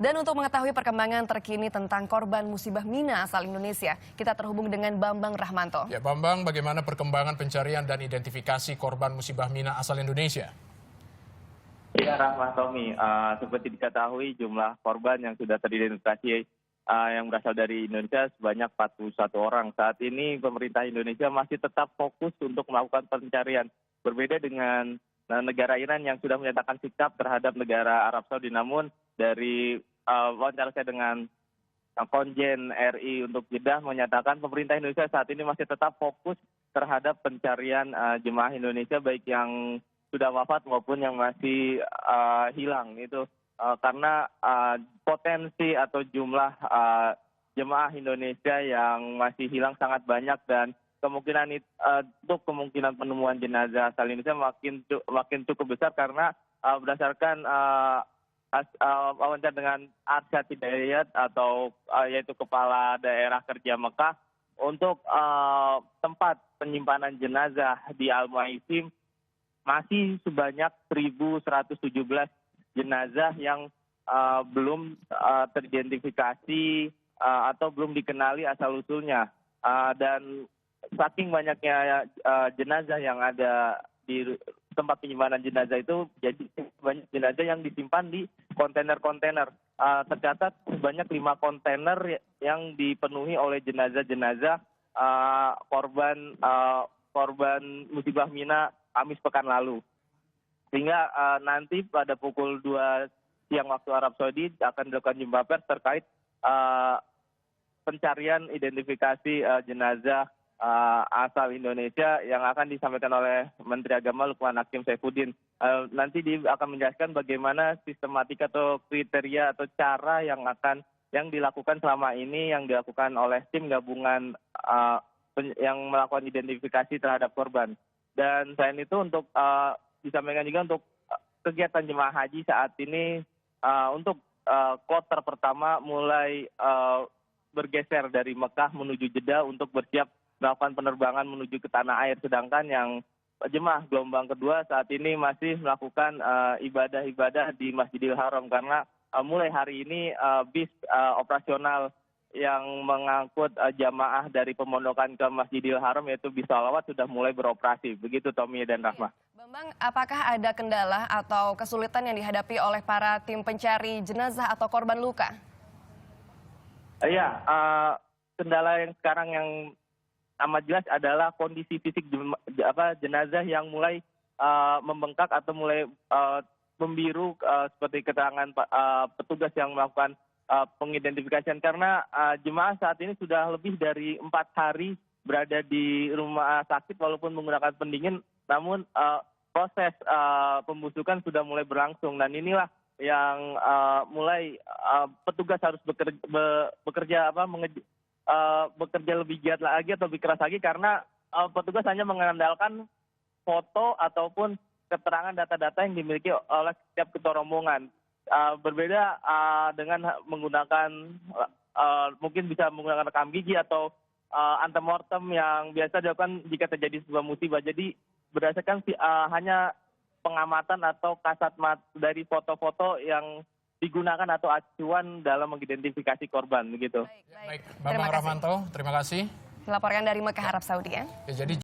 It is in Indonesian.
Dan untuk mengetahui perkembangan terkini tentang korban musibah Mina asal Indonesia, kita terhubung dengan Bambang Rahmanto. Ya, Bambang, bagaimana perkembangan pencarian dan identifikasi korban musibah Mina asal Indonesia? Ya, Rahmat Tommy, seperti diketahui jumlah korban yang sudah teridentifikasi yang berasal dari Indonesia sebanyak 41 orang. Saat ini pemerintah Indonesia masih tetap fokus untuk melakukan pencarian. Berbeda dengan negara Iran yang sudah menyatakan sikap terhadap negara Arab Saudi. Namun dari wawancara saya dengan Konjen RI untuk Jeddah menyatakan pemerintah Indonesia saat ini masih tetap fokus terhadap pencarian jemaah Indonesia baik yang sudah wafat maupun yang masih hilang itu karena potensi atau jumlah jemaah Indonesia yang masih hilang sangat banyak dan kemungkinan untuk kemungkinan penemuan jenazah asal Indonesia makin cukup besar karena berdasarkan wawancara dengan Arsyad Hidayat atau yaitu Kepala Daerah Kerja Mekah untuk tempat penyimpanan jenazah di Al-Muaisim masih sebanyak 1.117 jenazah yang belum teridentifikasi atau belum dikenali asal-usulnya. Dan saking banyaknya jenazah yang ada di tempat penyimpanan jenazah itu, jadi banyak jenazah yang disimpan di kontainer-kontainer. Tercatat sebanyak 5 kontainer yang dipenuhi oleh jenazah-jenazah korban musibah Mina Kamis pekan lalu. Sehingga nanti pada pukul 2 siang waktu Arab Saudi akan dilakukan jumpa pers terkait pencarian identifikasi jenazah asal Indonesia yang akan disampaikan oleh Menteri Agama Lukman Hakim Saifuddin. Nanti dia akan menjelaskan bagaimana sistematika atau kriteria atau cara yang dilakukan selama ini yang dilakukan oleh tim gabungan yang melakukan identifikasi terhadap korban. Dan selain itu untuk disampaikan juga untuk kegiatan jemaah haji saat ini untuk kloter pertama mulai bergeser dari Mekah menuju Jeddah untuk bersiap melakukan penerbangan menuju ke tanah air. Sedangkan yang jemaah gelombang kedua saat ini masih melakukan ibadah-ibadah di Masjidil Haram karena mulai hari ini bis operasional yang mengangkut jamaah dari pemondokan ke Masjidil Haram yaitu bis sholawat sudah mulai beroperasi. Begitu Tommy dan Rahma. Bambang, apakah ada kendala atau kesulitan yang dihadapi oleh para tim pencari jenazah atau korban luka? Iya, kendala yang sekarang yang amat jelas adalah kondisi fisik jenazah yang mulai membengkak atau mulai membiru seperti keterangan petugas yang melakukan pengidentifikasian karena jemaah saat ini sudah lebih dari 4 hari berada di rumah sakit walaupun menggunakan pendingin, namun proses pembusukan sudah mulai berlangsung dan inilah yang mulai petugas harus bekerja lebih giat lagi atau lebih keras lagi karena petugas hanya mengandalkan foto ataupun keterangan data-data yang dimiliki oleh setiap ketua rombongan. Berbeda dengan menggunakan mungkin bisa menggunakan rekam gigi atau antemortem yang biasa dilakukan jika terjadi sebuah musibah. Jadi berdasarkan hanya pengamatan atau kasat mata dari foto-foto yang digunakan atau acuan dalam mengidentifikasi korban begitu. Baik, Bambang Rahmanto, terima kasih. Melaporkan dari Mekah, Arab Saudi ya. Jadi